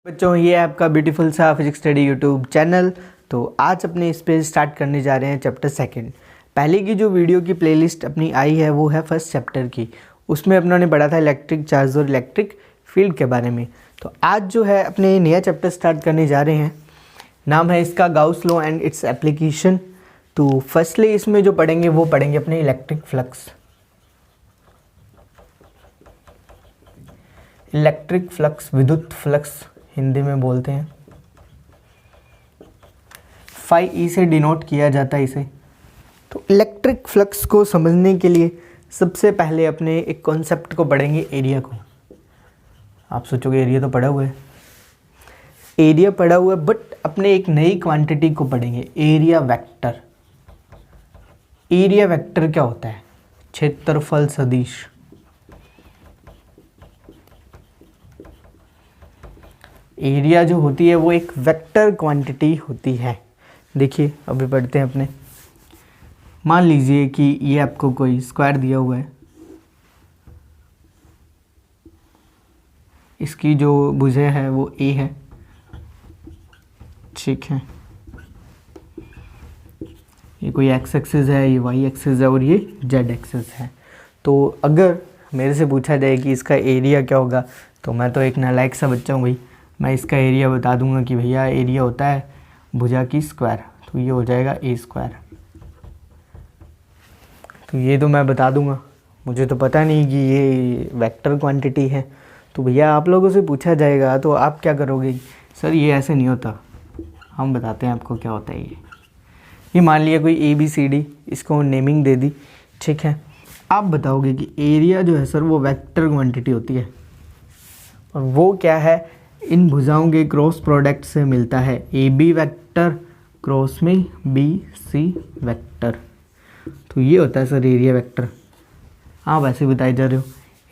बच्चों, ये है आपका ब्यूटीफुल सा फिजिक्स स्टडी यूट्यूब चैनल। तो आज अपने इस पे स्टार्ट करने जा रहे हैं चैप्टर सेकंड। पहले की जो वीडियो की प्लेलिस्ट अपनी आई है वो है फर्स्ट चैप्टर की। उसमें अपनों ने पढ़ा था इलेक्ट्रिक चार्ज और इलेक्ट्रिक फील्ड के बारे में। तो आज जो है अपने नया चैप्टर स्टार्ट करने जा रहे हैं। नाम है इसका Gauss law and its application. तो फर्स्टली इसमें जो पढ़ेंगे वो पढ़ेंगे अपने इलेक्ट्रिक फ्लक्स। इलेक्ट्रिक फ्लक्स, विद्युत फ्लक्स हिंदी में बोलते हैं। फाई ई से डिनोट किया जाता है इसे। तो इलेक्ट्रिक फ्लक्स को समझने के लिए सबसे पहले अपने एक कॉन्सेप्ट को पढ़ेंगे, एरिया को। आप सोचोगे एरिया तो पढ़ा हुआ है, एरिया पढ़ा हुआ है, बट अपने एक नई क्वांटिटी को पढ़ेंगे, एरिया वेक्टर। एरिया वेक्टर क्या होता है? क्षेत्रफल सदिश। एरिया जो होती है वो एक वेक्टर क्वांटिटी होती है। देखिए अभी पढ़ते हैं अपने। मान लीजिए कि ये आपको कोई स्क्वायर दिया हुआ है, इसकी जो भुजा है वो ए है, ठीक है। ये कोई एक्स एक्सिस है, ये वाई एक्सिस है और ये जेड एक्सिस है। तो अगर मेरे से पूछा जाए कि इसका एरिया क्या होगा, तो मैं तो एक नालायक सा बच्चा हूँ भाई, मैं इसका एरिया बता दूंगा कि भैया एरिया होता है भुजा की स्क्वायर, तो ये हो जाएगा ए स्क्वायर। तो ये तो मैं बता दूंगा, मुझे तो पता नहीं कि ये वेक्टर क्वांटिटी है। तो भैया आप लोगों से पूछा जाएगा तो आप क्या करोगे? सर ये ऐसे नहीं होता, हम बताते हैं आपको क्या होता है। ये मान लिया कोई ए बी सी डी, इसको नेमिंग दे दी, ठीक है। आप बताओगे कि एरिया जो है सर वो वेक्टर क्वांटिटी होती है, और वो क्या है? इन भुजाओं के क्रॉस प्रोडक्ट से मिलता है। ए बी वेक्टर क्रॉस में बी सी वेक्टर, तो ये होता है सर एरिया वेक्टर। हाँ वैसे बताए जा रहे हो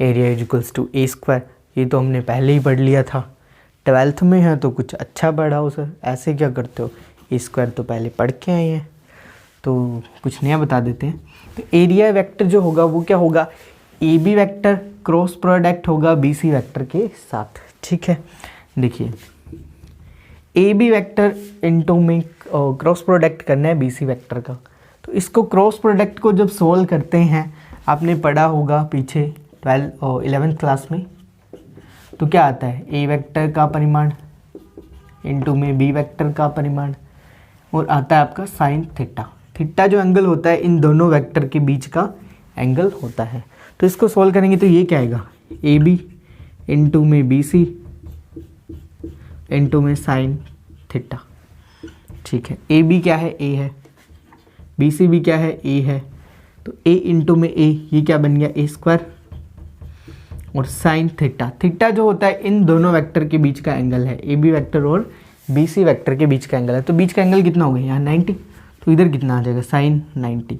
area is equals to A square, ये तो हमने पहले ही पढ़ लिया था, 12th में है तो कुछ अच्छा पढ़ाओ सर, ऐसे क्या करते हो? ए स्क्वायर तो पहले पढ़ के आए हैं, तो कुछ नया बता देते हैं। तो एरिया वेक्टर जो होगा वो क्या होगा? A B vector cross product होगा बी सी वेक्टर के साथ, ठीक है। देखिए ए बी वेक्टर इंटू में क्रॉस प्रोडक्ट करना है बी सी वेक्टर का। तो इसको क्रॉस प्रोडक्ट को जब सोल्व करते हैं, आपने पढ़ा होगा पीछे 11th क्लास में, तो क्या आता है? ए वेक्टर का परिमाण इंटू में बी वेक्टर का परिमाण, और आता है आपका साइन थीटा। थीटा जो एंगल होता है इन दोनों वेक्टर के बीच का एंगल होता है। तो इसको सोल्व करेंगे तो ये क्या आएगा? ए बी इंटू में बी सी इंटू में साइन थीटा, ठीक है। ए बी क्या है? ए है। बी सी भी क्या है? ए है। तो ए इंटू में ए, ये क्या बन गया? ए स्क्वायर, और साइन थीटा। थीटा जो होता है इन दोनों वेक्टर के बीच का एंगल है, ए बी वेक्टर और बी सी वेक्टर के बीच का एंगल है। तो बीच का एंगल कितना हो गया? यहाँ 90, तो इधर कितना आ जाएगा? साइन 90।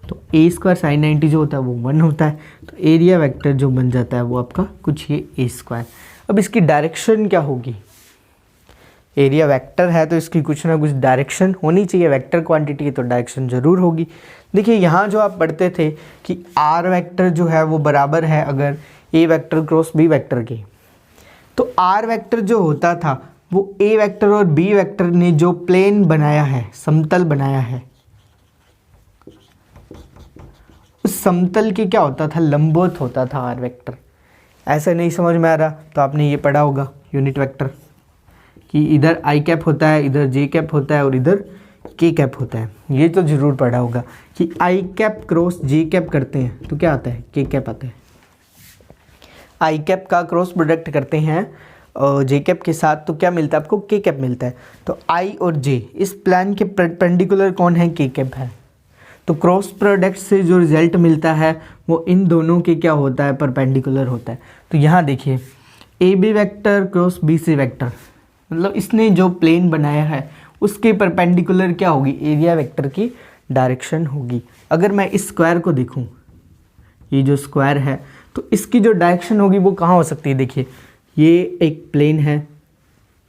तो ए स्क्वायर साइन 90 जो होता है वो 1 होता है। तो एरिया वेक्टर जो बन जाता है वो आपका कुछ ये ए स्क्वायर। अब इसकी डायरेक्शन क्या होगी? एरिया वेक्टर है तो इसकी कुछ ना कुछ डायरेक्शन होनी चाहिए, वेक्टर क्वांटिटी है तो डायरेक्शन जरूर होगी। देखिए यहाँ जो आप पढ़ते थे कि आर वेक्टर जो है वो बराबर है अगर ए वेक्टर क्रॉस बी वेक्टर के, तो आर वेक्टर जो होता था वो ए वेक्टर और बी वेक्टर ने जो प्लेन बनाया है, समतल बनाया है, उस समतल के क्या होता था? लंबवत होता था आर वेक्टर। ऐसा नहीं समझ में आ रहा तो आपने ये पढ़ा होगा यूनिट वेक्टर, कि इधर आई कैप होता है, इधर जे कैप होता है और इधर के कैप होता है। ये तो जरूर पढ़ा होगा कि आई कैप क्रॉस जे कैप करते हैं तो क्या आता है? के कैप आता है। आई कैप का क्रॉस प्रोडक्ट करते हैं जे कैप के साथ तो क्या मिलता है आपको? के कैप मिलता है। तो आई और जे इस प्लान के परपेंडिकुलर कौन है? के कैप है। तो क्रॉस प्रोडक्ट से जो रिजल्ट मिलता है वो इन दोनों के क्या होता है? परपेंडिकुलर होता है। तो यहाँ देखिए A B vector cross B C vector, मतलब इसने जो प्लेन बनाया है उसके परपेंडिकुलर क्या होगी? एरिया वेक्टर की डायरेक्शन होगी। अगर मैं इस स्क्वायर को देखूं, ये जो स्क्वायर है तो इसकी जो डायरेक्शन होगी वो कहाँ हो सकती है? देखिए ये एक प्लेन है,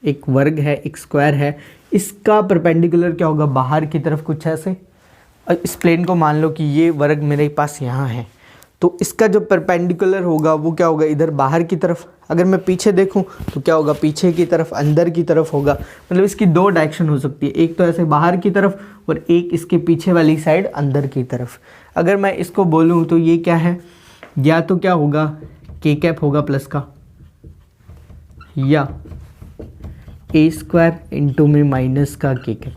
एक वर्ग है, एक स्क्वायर है, इसका परपेंडिकुलर क्या होगा? बाहर की तरफ कुछ ऐसे। इस प्लेन को मान लो कि ये वर्ग मेरे पास यहाँ है, तो इसका जो परपेंडिकुलर होगा वो क्या होगा, इधर बाहर की तरफ। अगर मैं पीछे देखूं तो क्या होगा, पीछे की तरफ, अंदर की तरफ होगा। मतलब इसकी दो डायरेक्शन हो सकती है, एक तो ऐसे बाहर की तरफ और एक इसके पीछे वाली साइड अंदर की तरफ। अगर मैं इसको बोलूं तो ये क्या है, या तो क्या होगा के कैप होगा प्लस का, या ए स्क्वायर इंटू में माइनस का के कैप।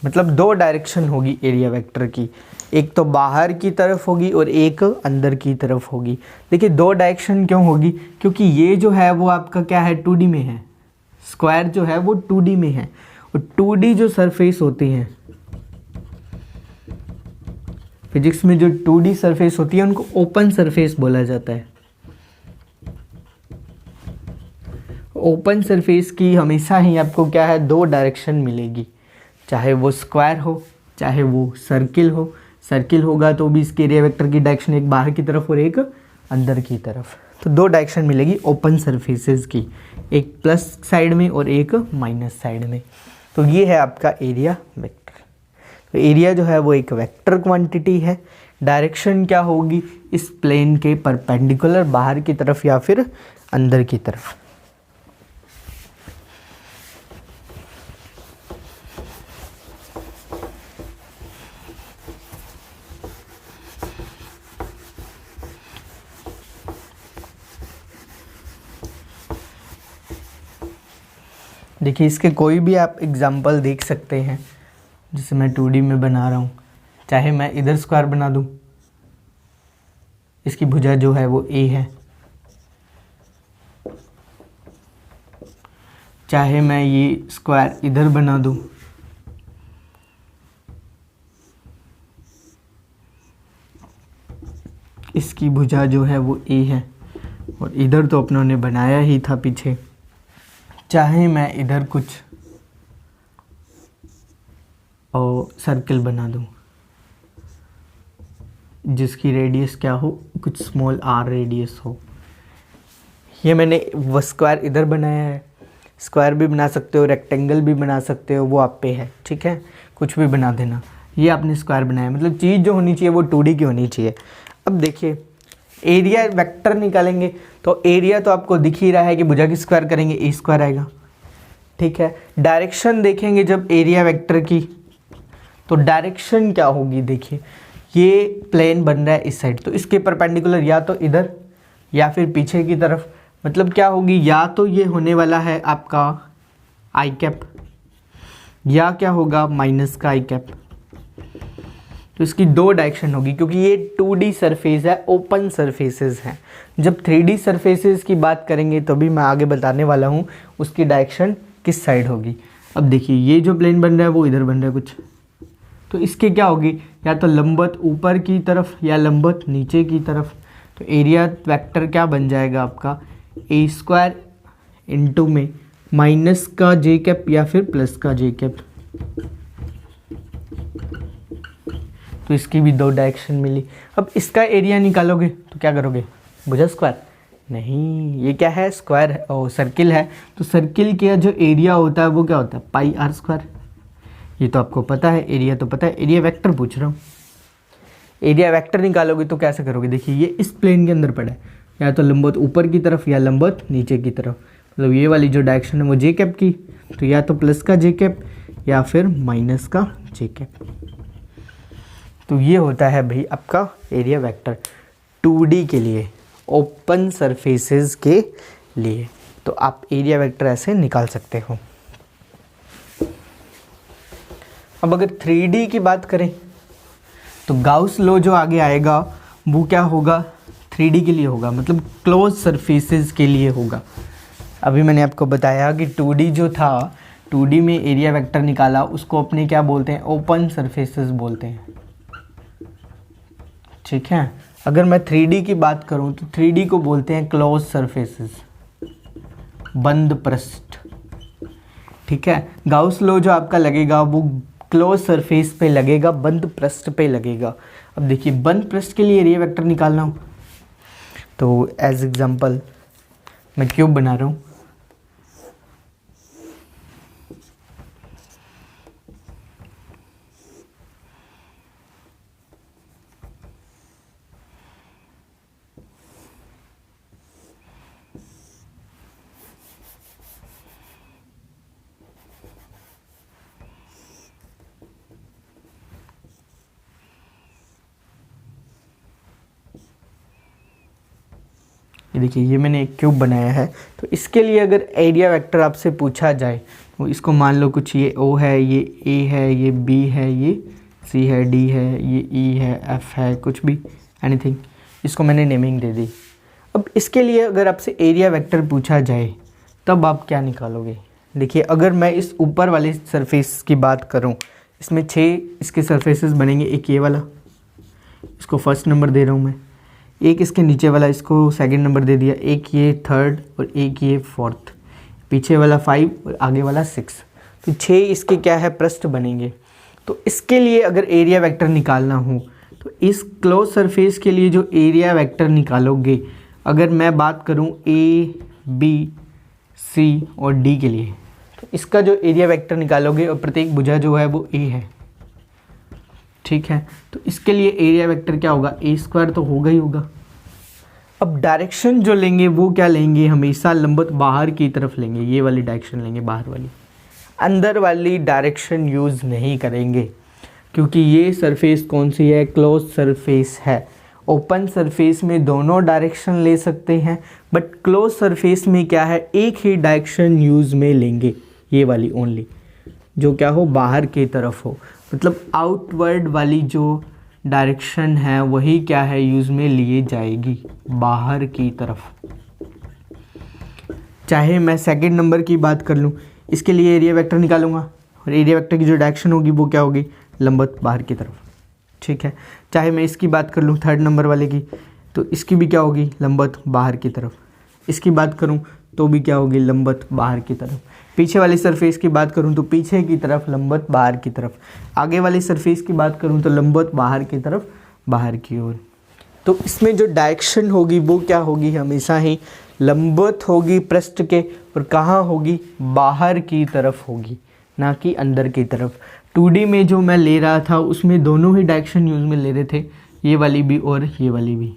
मतलब दो डायरेक्शन होगी एरिया वेक्टर की, एक तो बाहर की तरफ होगी और एक अंदर की तरफ होगी। देखिए दो डायरेक्शन क्यों होगी, क्योंकि ये जो है वो आपका क्या है 2D में है, स्क्वायर जो है वो 2D में है, और 2D जो सरफेस होती हैं, फिजिक्स में जो 2D सरफेस होती है उनको ओपन सरफेस बोला जाता है। ओपन सरफेस की हमेशा ही आपको क्या है, दो डायरेक्शन मिलेगी, चाहे वो स्क्वायर हो चाहे वो सर्किल हो। सर्किल होगा तो भी इसके एरिया वेक्टर की डायरेक्शन एक बाहर की तरफ और एक अंदर की तरफ। तो दो डायरेक्शन मिलेगी ओपन सरफेसेस की, एक प्लस साइड में और एक माइनस साइड में। तो ये है आपका एरिया वेक्टर। तो एरिया जो है वो एक वेक्टर क्वांटिटी है। डायरेक्शन क्या होगी, इस प्लेन के परपेंडिकुलर, बाहर की तरफ या फिर अंदर की तरफ। देखिए इसके कोई भी आप एग्जांपल देख सकते हैं, जैसे मैं 2D में बना रहा हूँ, चाहे मैं इधर स्क्वायर बना दूँ, इसकी भुजा जो है वो ए है, चाहे मैं ये स्क्वायर इधर बना दूँ, इसकी भुजा जो है वो ए है, और इधर तो अपनों ने बनाया ही था पीछे। चाहे मैं इधर कुछ और सर्किल बना दूं जिसकी रेडियस क्या हो, कुछ स्मॉल आर रेडियस हो। ये मैंने वो स्क्वायर इधर बनाया है, स्क्वायर भी बना सकते हो, रेक्टेंगल भी बना सकते हो, वो आप पे है, ठीक है, कुछ भी बना देना। ये आपने स्क्वायर बनाया, मतलब चीज़ जो होनी चाहिए वो 2D की होनी चाहिए। अब देखिए एरिया वेक्टर निकालेंगे तो एरिया तो आपको दिख ही रहा है कि भुजा की स्क्वायर करेंगे ए स्क्वायर आएगा, ठीक है। डायरेक्शन देखेंगे जब एरिया वेक्टर की, तो डायरेक्शन क्या होगी, देखिए ये प्लेन बन रहा है इस साइड, तो इसके परपेंडिकुलर या तो इधर या फिर पीछे की तरफ। मतलब क्या होगी, या तो ये होने वाला है आपका आई कैप, या क्या होगा माइनस का आई कैप। तो इसकी दो डायरेक्शन होगी, क्योंकि ये 2D सरफेस है, ओपन सरफेसेस हैं। जब 3D सरफेसेस की बात करेंगे तो भी मैं आगे बताने वाला हूँ उसकी डायरेक्शन किस साइड होगी। अब देखिए ये जो प्लेन बन रहा है वो इधर बन रहा है कुछ, तो इसके क्या होगी, या तो लंबवत ऊपर की तरफ या लंबवत नीचे की तरफ। तो एरिया वेक्टर क्या बन जाएगा आपका, ए स्क्वायर इंटू में माइनस का जे कैप या फिर प्लस का जे कैप। तो इसकी भी दो डायरेक्शन मिली। अब इसका एरिया निकालोगे तो क्या करोगे, भुजा स्क्वायर नहीं, ये क्या है स्क्वायर है, ओ सर्किल है, तो सर्किल का जो एरिया होता है वो क्या होता है पाई आर स्क्वायर। ये तो आपको पता है, एरिया तो पता है, एरिया वेक्टर पूछ रहा हूँ। एरिया वेक्टर निकालोगे तो कैसे करोगे, देखिए ये इस प्लेन के अंदर पड़ा है, या तो लंबवत ऊपर की तरफ या लंबवत नीचे की तरफ। मतलब ये वाली जो डायरेक्शन है वो जे कैप की, तो या तो प्लस का जे कैप या फिर माइनस का जे कैप। तो ये होता है भाई आपका एरिया वेक्टर 2D के लिए, ओपन सरफेसेस के लिए। तो आप एरिया वेक्टर ऐसे निकाल सकते हो। अब अगर 3D की बात करें तो गाउस लॉ जो आगे आएगा वो क्या होगा, 3D के लिए होगा, मतलब क्लोज सरफेसेस के लिए होगा। अभी मैंने आपको बताया कि 2D जो था, 2D में एरिया वेक्टर निकाला, उसको अपने क्या बोलते हैं, ओपन सरफेसेस बोलते हैं, ठीक है। अगर मैं 3D की बात करूं तो 3D को बोलते हैं क्लोज सरफेसेस, बंद पृष्ठ, ठीक है। गाउस लॉ जो आपका लगेगा वो क्लोज सरफेस पे लगेगा, बंद पृष्ठ पे लगेगा। अब देखिए बंद पृष्ठ के लिए एरिया वेक्टर निकालना हो तो एज एग्जांपल मैं क्यूब बना रहा हूँ, ये देखिए, ये मैंने एक क्यूब बनाया है। तो इसके लिए अगर एरिया वेक्टर आपसे पूछा जाए तो इसको मान लो कुछ ये O है, ये A है, ये B है, ये C है, D है, ये E है, F है, कुछ भी एनीथिंग, इसको मैंने नेमिंग दे दी। अब इसके लिए अगर आपसे एरिया वेक्टर पूछा जाए तब आप क्या निकालोगे? देखिए, अगर मैं इस ऊपर वाले सरफेस की बात करूं, इसमें 6 इसके सरफेसेस बनेंगे। एक ये वाला, इसको फर्स्ट नंबर दे रहा हूं मैं। एक इसके नीचे वाला, इसको सेकंड नंबर दे दिया। एक ये थर्ड और एक ये फोर्थ। पीछे वाला 5 और आगे वाला 6। तो 6 इसके क्या है, पृष्ठ बनेंगे। तो इसके लिए अगर एरिया वेक्टर निकालना हो तो इस क्लोज सरफेस के लिए जो एरिया वेक्टर निकालोगे, अगर मैं बात करूं A, B, C और D के लिए, तो इसका जो एरिया वेक्टर निकालोगे और प्रत्येक भुजा जो है वो A है, ठीक है। तो इसके लिए एरिया वेक्टर क्या होगा, A² तो होगा ही होगा। अब डायरेक्शन जो लेंगे वो क्या लेंगे, हमेशा लंबवत बाहर की तरफ लेंगे। ये वाली डायरेक्शन लेंगे, बाहर वाली। अंदर वाली डायरेक्शन यूज़ नहीं करेंगे क्योंकि ये सरफेस कौन सी है, क्लोज सरफेस है। ओपन सरफेस में दोनों डायरेक्शन ले सकते हैं, बट क्लोज सरफेस में क्या है, एक ही डायरेक्शन यूज़ में लेंगे, ये वाली ओनली, जो क्या हो, बाहर की तरफ हो। मतलब आउटवर्ड वाली जो डायरेक्शन है वही क्या है, यूज़ में लिए जाएगी, बाहर की तरफ। चाहे मैं सेकंड नंबर की बात कर लूँ, इसके लिए एरिया वेक्टर निकालूंगा और एरिया वेक्टर की जो डायरेक्शन होगी वो क्या होगी, लंबवत बाहर की तरफ, ठीक है। चाहे मैं इसकी बात कर लूँ थर्ड नंबर वाले की, तो इसकी भी क्या होगी, लंबवत बाहर की तरफ। इसकी बात करूँ तो भी क्या होगी, लंबवत बाहर की तरफ। पीछे वाली सरफेस की बात करूं तो पीछे की तरफ, लंबवत बाहर की तरफ। आगे वाली सरफेस की बात करूं तो लंबवत बाहर की तरफ, बाहर की ओर। तो इसमें जो डायरेक्शन होगी वो क्या होगी, हमेशा ही लंबवत होगी पृष्ठ के, और कहाँ होगी, बाहर की तरफ होगी, ना कि अंदर की तरफ। 2D में जो मैं ले रहा था उसमें दोनों ही डायरेक्शन यूज़ में ले रहे थे, ये वाली भी और ये वाली भी,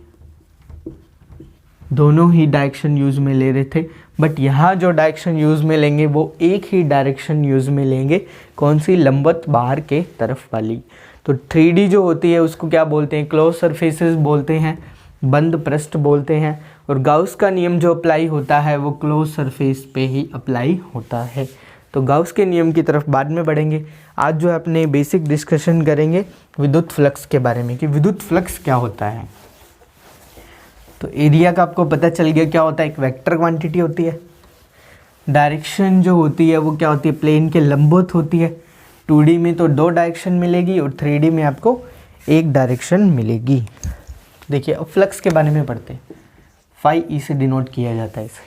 दोनों ही डायरेक्शन यूज़ में ले रहे थे। बट यहाँ जो डायरेक्शन यूज़ में लेंगे वो एक ही डायरेक्शन यूज़ में लेंगे, कौन सी, लंबवत बाहर के तरफ वाली। तो 3D जो होती है उसको क्या बोलते हैं, क्लोज सरफेसेस बोलते हैं, बंद पृष्ठ बोलते हैं। और गाउस का नियम जो अप्लाई होता है वो क्लोज सरफेस पे ही अप्लाई होता है। तो गाउस के नियम की तरफ बाद में बढ़ेंगे। आज जो है अपने बेसिक डिस्कशन करेंगे विद्युत फ्लक्स के बारे में, कि विद्युत फ्लक्स क्या होता है। तो एरिया का आपको पता चल गया क्या होता है, एक वेक्टर क्वांटिटी होती है। डायरेक्शन जो होती है वो क्या होती है, प्लेन के लंबवत होती है। 2D में तो 2 डायरेक्शन मिलेगी और 3D में आपको 1 डायरेक्शन मिलेगी। देखिए, अब फ्लक्स के बारे में पढ़ते हैं। फाई ई से डिनोट किया जाता है इसे,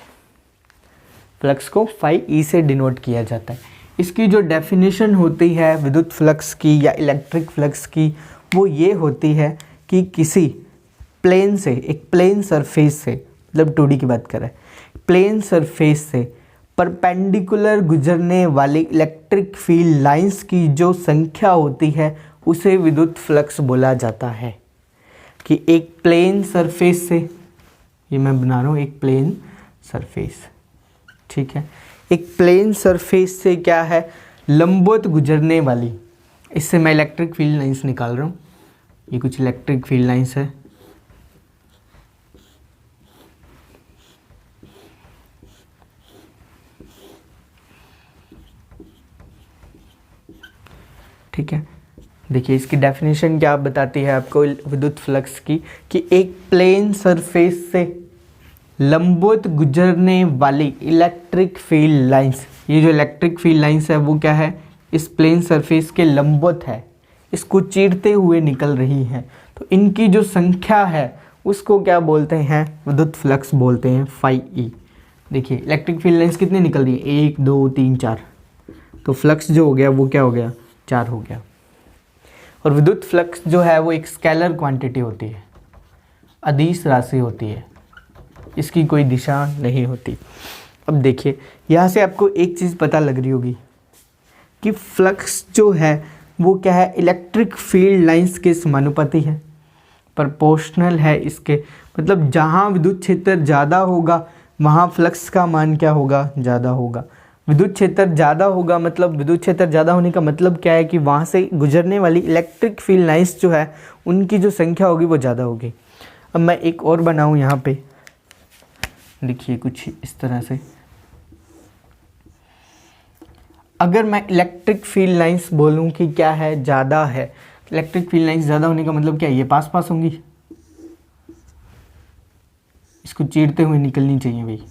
फ्लक्स को फाई ई से डिनोट किया जाता है। इसकी जो डेफिनेशन होती है विद्युत फ्लक्स की या इलेक्ट्रिक फ्लक्स की, वो ये होती है कि किसी प्लेन से, एक प्लेन सरफेस से, मतलब 2D की बात कर रहे हैं, प्लेन सरफेस से परपेंडिकुलर गुजरने वाली इलेक्ट्रिक फील्ड लाइंस की जो संख्या होती है उसे विद्युत फ्लक्स बोला जाता है। कि एक प्लेन सरफेस से, ये मैं बना रहा हूँ एक प्लेन सरफेस, ठीक है, एक प्लेन सरफेस से क्या है, लंबवत गुजरने वाली, इससे मैं इलेक्ट्रिक फील्ड लाइंस निकाल रहा हूँ। ये कुछ इलेक्ट्रिक फील्ड लाइंस है, ठीक है। देखिए, इसकी डेफिनेशन क्या बताती है आपको विद्युत फ्लक्स की, कि एक प्लेन सरफेस से लंबवत गुजरने वाली इलेक्ट्रिक फील्ड लाइंस, ये जो इलेक्ट्रिक फील्ड लाइंस है वो क्या है, इस प्लेन सरफेस के लंबवत है, इसको चीरते हुए निकल रही हैं। तो इनकी जो संख्या है उसको क्या बोलते हैं, विद्युत फ्लक्स बोलते हैं, फाई ई। देखिए, इलेक्ट्रिक फील्ड लाइंस कितनी निकल रही है, 1 2 3 4, तो फ्लक्स जो हो गया वो क्या हो गया, 4 हो गया। और विद्युत फ्लक्स जो है वो एक स्केलर क्वांटिटी होती है, अदिश राशि होती है, इसकी कोई दिशा नहीं होती। अब देखिए, यहाँ से आपको एक चीज़ पता लग रही होगी कि फ्लक्स जो है वो क्या है, इलेक्ट्रिक फील्ड लाइंस के समानुपाती है, प्रोपोर्शनल है इसके। मतलब जहाँ विद्युत क्षेत्र ज़्यादा होगा वहाँ फ्लक्स का मान क्या होगा, ज़्यादा होगा। विद्युत क्षेत्र ज़्यादा होगा, मतलब विद्युत क्षेत्र ज़्यादा होने का मतलब क्या है कि वहाँ से गुजरने वाली इलेक्ट्रिक फील्ड लाइंस जो है उनकी जो संख्या होगी वो ज़्यादा होगी। अब मैं एक और बनाऊँ यहाँ पे, देखिए कुछ इस तरह से। अगर मैं इलेक्ट्रिक फील्ड लाइंस बोलूं कि क्या है, ज़्यादा है, इलेक्ट्रिक फील्ड लाइंस ज़्यादा होने का मतलब क्या है, ये पास पास होंगी, इसको चीरते हुए निकलनी चाहिए भाई।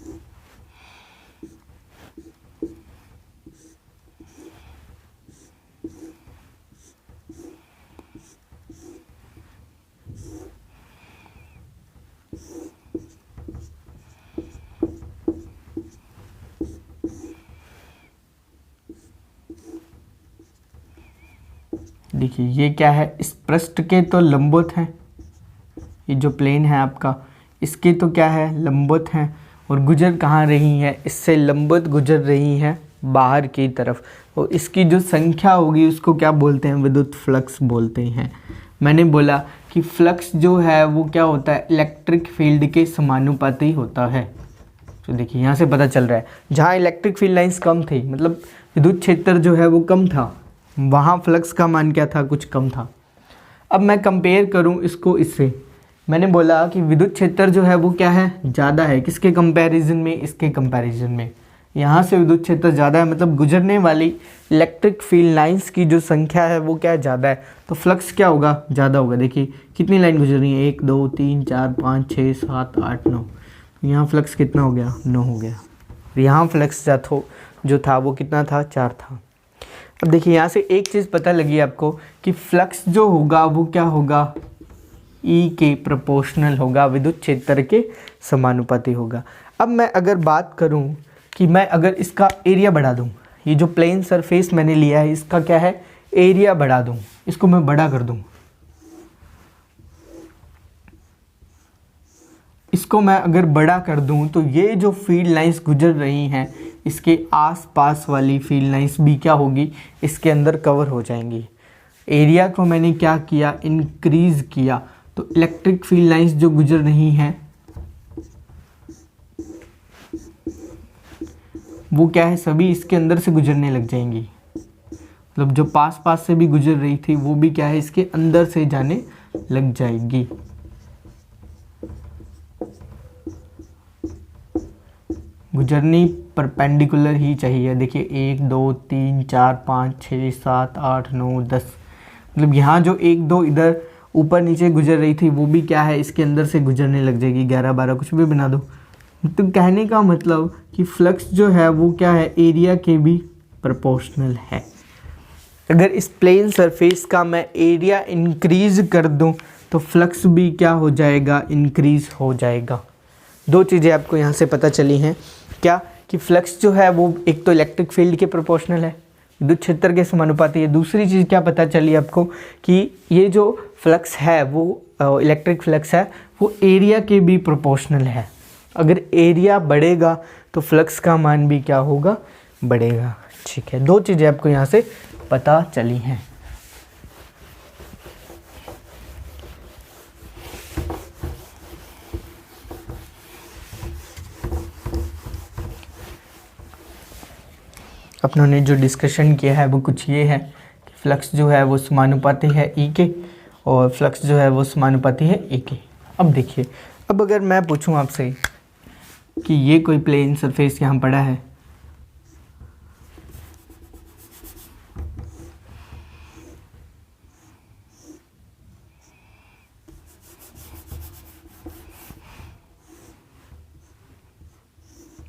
देखिए ये क्या है, इस पृष्ठ के तो लंबवत हैं, ये जो प्लेन है आपका इसके तो क्या है, लंबवत हैं, और गुजर कहाँ रही है, इससे लंबवत गुजर रही हैं बाहर की तरफ। और इसकी जो संख्या होगी उसको क्या बोलते हैं, विद्युत फ्लक्स बोलते हैं। मैंने बोला कि फ्लक्स जो है वो क्या होता है, इलेक्ट्रिक फील्ड के समानुपाती होता है। तो देखिए यहाँ से पता चल रहा है, जहाँ इलेक्ट्रिक फील्ड लाइंस कम थी, मतलब विद्युत क्षेत्र जो है वो कम था, वहाँ फ्लक्स का मान क्या था, कुछ कम था। अब मैं कंपेयर करूँ इसको इससे, मैंने बोला कि विद्युत क्षेत्र जो है वो क्या है, ज़्यादा है, किसके कंपैरिजन में, इसके कंपैरिजन में। यहाँ से विद्युत क्षेत्र ज़्यादा है, मतलब गुजरने वाली इलेक्ट्रिक फील्ड लाइंस की जो संख्या है वो क्या है, ज़्यादा है, तो फ्लक्स क्या होगा, ज़्यादा होगा। देखिए कितनी लाइन गुजर रही है, 1 2 3 4 5 6 7 8 9, यहाँ फ्लक्स कितना हो गया, 9 हो गया। यहाँ फ्लक्स जो था वो कितना था, 4 था। अब देखिए यहाँ से एक चीज़ पता लगी आपको कि फ्लक्स जो होगा वो क्या होगा, ई के प्रोपोर्शनल होगा, विद्युत क्षेत्र के समानुपाती होगा। अब मैं अगर बात करूं कि मैं अगर इसका एरिया बढ़ा दूं, ये जो प्लेन सरफेस मैंने लिया है इसका क्या है, एरिया बढ़ा दूं, इसको मैं बड़ा कर दूं, इसको मैं अगर बड़ा कर दूं तो ये जो फील्ड लाइंस गुजर रही हैं इसके आसपास वाली फील्ड लाइंस भी क्या होगी, इसके अंदर कवर हो जाएंगी। एरिया को मैंने क्या किया, इंक्रीज किया, तो इलेक्ट्रिक फील्ड लाइंस जो गुजर रही हैं वो क्या है, सभी इसके अंदर से गुजरने लग जाएंगी। मतलब जो पास पास से भी गुजर रही थी वो भी क्या है, इसके अंदर से जाने लग जाएगी। गुजरनी परपेंडिकुलर ही चाहिए। देखिए 1 2 3 4 5 6 7 8 9 10, मतलब यहाँ जो 1 2 इधर ऊपर नीचे गुजर रही थी वो भी क्या है, इसके अंदर से गुजरने लग जाएगी। 11 12 कुछ भी बना दो। तो कहने का मतलब कि फ्लक्स जो है वो क्या है, एरिया के भी प्रोपोर्शनल है। अगर इस प्लेन सरफेस का मैं एरिया इंक्रीज कर दूं तो फ्लक्स भी क्या हो जाएगा, इंक्रीज हो जाएगा। दो चीज़ें आपको यहाँ से पता चली हैं, क्या कि फ्लक्स जो है वो एक तो इलेक्ट्रिक फील्ड के प्रोपोर्शनल है, विद्युत क्षेत्र के समानुपाती है। दूसरी चीज़ क्या पता चली आपको कि ये जो फ्लक्स है वो इलेक्ट्रिक फ्लक्स है वो एरिया के भी प्रोपोर्शनल है। अगर एरिया बढ़ेगा तो फ्लक्स का मान भी क्या होगा, बढ़ेगा। ठीक है, दो चीज़ें आपको यहाँ से पता चली हैं। अपनों ने जो डिस्कशन किया है वो कुछ ये है कि फ्लक्स जो है वो समानुपाती है ई के, और फ्लक्स जो है वो समानुपाती है ए के। अब देखिए, अब अगर मैं पूछूं आपसे कि ये कोई प्लेन सरफेस यहाँ पड़ा है,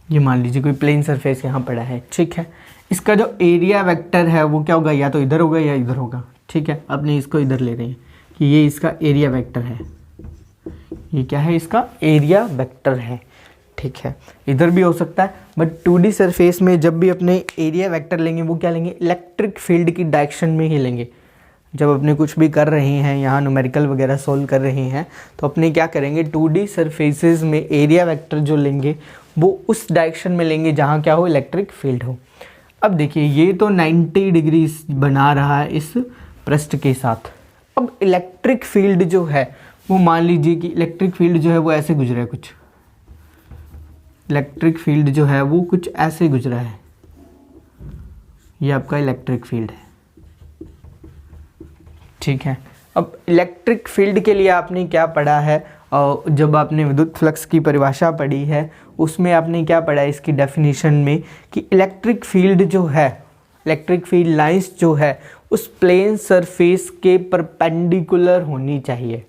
ये मान लीजिए कोई प्लेन सरफेस यहाँ पड़ा है, ठीक है। इसका जो एरिया वेक्टर है वो क्या होगा, या तो इधर होगा या इधर होगा, ठीक है। अपने इसको इधर ले रहे हैं कि ये इसका एरिया वेक्टर है, ये क्या है, इसका एरिया वेक्टर है, ठीक है। इधर भी हो सकता है, बट 2D सरफेस में जब भी अपने एरिया वेक्टर लेंगे वो क्या लेंगे, इलेक्ट्रिक फील्ड की डायरेक्शन में ही लेंगे। जब अपने कुछ भी कर रहे हैं, यहाँ न्यूमेरिकल वगैरह सोल्व कर रहे हैं, तो अपने क्या करेंगे, 2D सरफेसेस में एरिया वेक्टर जो लेंगे वो उस डायरेक्शन में लेंगे जहाँ क्या हो, इलेक्ट्रिक फील्ड हो। अब देखिए ये तो 90 डिग्री बना रहा है इस पृष्ठ के साथ। अब इलेक्ट्रिक फील्ड जो है वो मान लीजिए कि इलेक्ट्रिक फील्ड जो है वो ऐसे गुजरा है, कुछ इलेक्ट्रिक फील्ड जो है वो कुछ ऐसे गुजरा है, ये आपका इलेक्ट्रिक फील्ड है, ठीक है। अब इलेक्ट्रिक फील्ड के लिए आपने क्या पढ़ा है, और जब आपने विद्युत फ्लक्स की परिभाषा पढ़ी है उसमें आपने क्या पढ़ा है इसकी डेफिनेशन में कि इलेक्ट्रिक फील्ड जो है, इलेक्ट्रिक फील्ड लाइंस जो है उस प्लेन सरफेस के परपेंडिकुलर होनी चाहिए,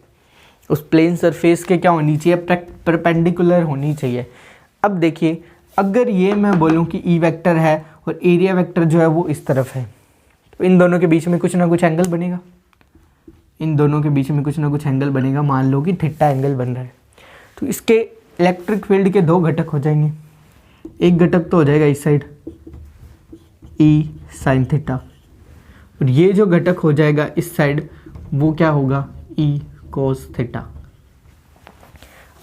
उस प्लेन सरफेस के क्या होनी चाहिए, परपेंडिकुलर होनी चाहिए। अब देखिए अगर ये मैं बोलूँ कि ई वेक्टर है और एरिया वेक्टर जो है वो इस तरफ है, तो इन दोनों के बीच में कुछ ना कुछ एंगल बनेगा, इन दोनों के बीच में कुछ ना कुछ एंगल बनेगा। मान लो कि थीटा एंगल बन रहा है, तो इसके इलेक्ट्रिक फील्ड के दो घटक हो जाएंगे। एक घटक तो हो जाएगा इस साइड ई साइन थीटा, और ये जो घटक हो जाएगा इस साइड वो क्या होगा, ई कोस थीटा।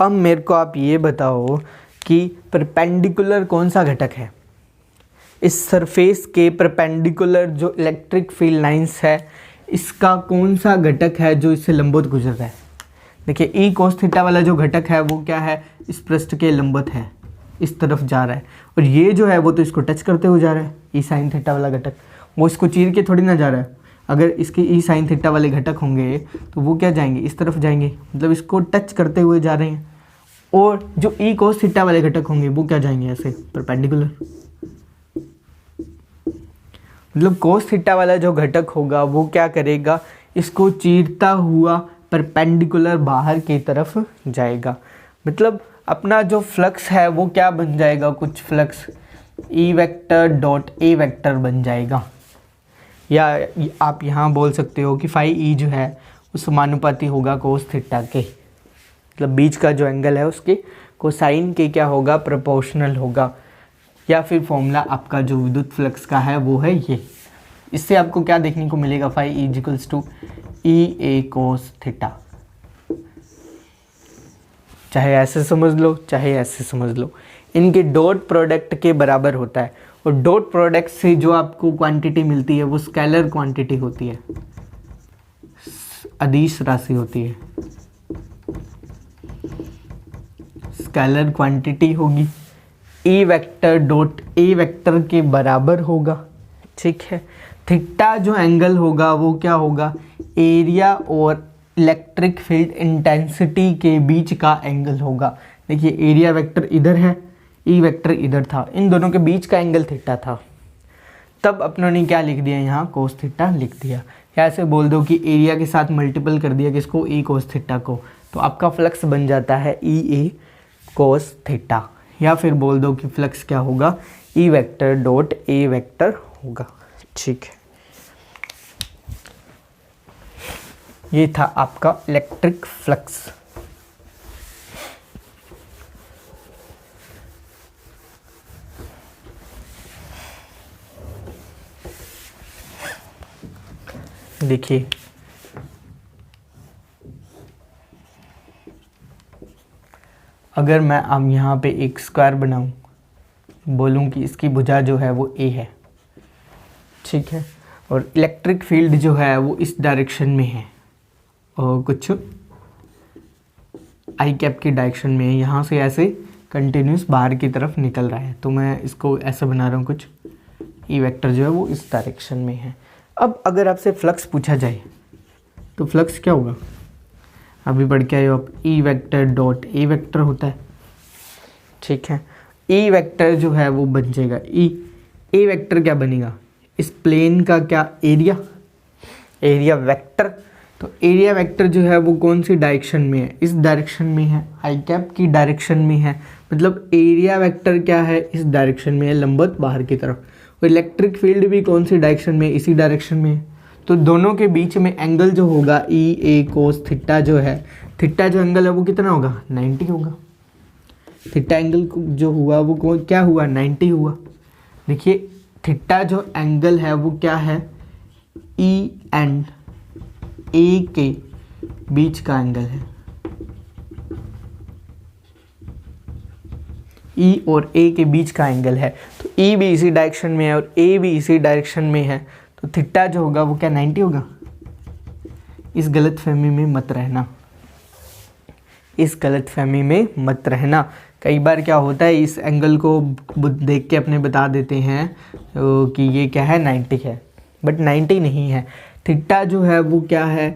अब मेरे को आप ये बताओ कि परपेंडिकुलर कौन सा घटक है, इस सरफेस के परपेंडिकुलर जो इलेक्ट्रिक फील्ड लाइंस है इसका कौन सा घटक है जो इससे लंबवत गुजर रहा है। देखिए ई कोस थीटा वाला जो घटक है वो क्या है, इस पृष्ठ के लंबवत है, इस तरफ जा रहा है, और ये जो है वो तो इसको टच करते हुए जा रहा है। ई साइन थीटा वाला घटक वो इसको चीर के थोड़ी ना जा रहा है। अगर इसके ई साइन थीटा वाले घटक होंगे तो वो क्या जाएंगे, इस तरफ जाएंगे, मतलब इसको टच करते हुए जा रहे हैं। और जो ई कोस थीटा वाले घटक होंगे वो क्या जाएंगे, ऐसे परपेंडिकुलर। मतलब कोस थीटा वाला जो घटक होगा वो क्या करेगा, इसको चीरता हुआ परपेंडिकुलर बाहर की तरफ जाएगा। मतलब अपना जो फ्लक्स है वो क्या बन जाएगा, कुछ flux E vector dot A vector बन जाएगा। या आप यहाँ बोल सकते हो कि फाई ई जो है वो समानुपाती होगा कोस थीटा के, मतलब बीच का जो एंगल है उसके कोसाइन के क्या होगा, प्रोपोर्शनल होगा। या फिर फॉर्मूला आपका जो विद्युत फ्लक्स का है वो है ये। इससे आपको क्या देखने को मिलेगा, phi E equals to E A cos theta. चाहे ऐसे समझ लो चाहे ऐसे समझ लो, इनके डॉट प्रोडक्ट के बराबर होता है। और डॉट प्रोडक्ट से जो आपको क्वांटिटी मिलती है वो स्केलर क्वांटिटी होती है, अदिश राशि होती है, स्केलर क्वांटिटी होगी। E vector dot A vector के बराबर होगा, ठीक है। थीटा जो एंगल होगा वो क्या होगा, एरिया और इलेक्ट्रिक फील्ड इंटेंसिटी के बीच का एंगल होगा। देखिए एरिया वेक्टर इधर है, ई वेक्टर इधर था, इन दोनों के बीच का एंगल थीटा था। तब अपनों ने क्या लिख दिया, यहाँ कोस थीटा लिख दिया। या ऐसे बोल दो कि एरिया के साथ मल्टीपल कर दिया किसको, ई कोस थीटा को, तो आपका फ्लक्स बन जाता है ई ए कोस थीटा। या फिर बोल दो कि फ्लक्स क्या होगा, E vector dot A vector होगा, ठीक है। ये था आपका इलेक्ट्रिक फ्लक्स। देखिए अगर मैं अब यहाँ पे एक स्क्वायर बनाऊं, बोलूं कि इसकी भुजा जो है वो ए है, ठीक है, और इलेक्ट्रिक फील्ड जो है वो इस डायरेक्शन में है और कुछ आई कैप की डायरेक्शन में है, यहाँ से ऐसे कंटिन्यूस बाहर की तरफ निकल रहा है। तो मैं इसको ऐसे बना रहा हूँ, कुछ ई वेक्टर जो है वो इस डायरेक्शन में है। अब अगर आपसे फ्लक्स पूछा जाए तो फ्लक्स क्या होगा, अभी पढ़ के आए हो आप, E vector dot A vector होता है, ठीक है। ई वेक्टर जो है वो बन जाएगा ए वेक्टर क्या बनेगा, इस प्लेन का क्या एरिया, एरिया वेक्टर। तो एरिया वेक्टर जो है वो कौन सी डायरेक्शन में है, इस डायरेक्शन में है, आई कैप की डायरेक्शन में है। मतलब एरिया वेक्टर क्या है, इस डायरेक्शन में है, लंबवत बाहर की तरफ। और इलेक्ट्रिक फील्ड भी कौन सी डायरेक्शन में, इसी डायरेक्शन में है। तो दोनों के बीच में एंगल जो होगा ई ए कोस थीटा जो है, थीटा जो एंगल है वो कितना होगा, 90 होगा। थीटा एंगल जो हुआ वो क्या हुआ, 90 हुआ। देखिए थीटा जो एंगल है वो क्या है, ई एंड ए के बीच का एंगल है, ई और ए के बीच का एंगल है। तो ई भी इसी डायरेक्शन में है और ए भी इसी डायरेक्शन में है, तो थीटा जो होगा वो क्या 90 होगा। इस गलतफहमी में मत रहना, इस गलतफहमी में मत रहना। कई बार क्या होता है, इस एंगल को देख के अपने बता देते हैं कि ये क्या है, 90 है, बट 90 नहीं है। थीटा जो है वो क्या है,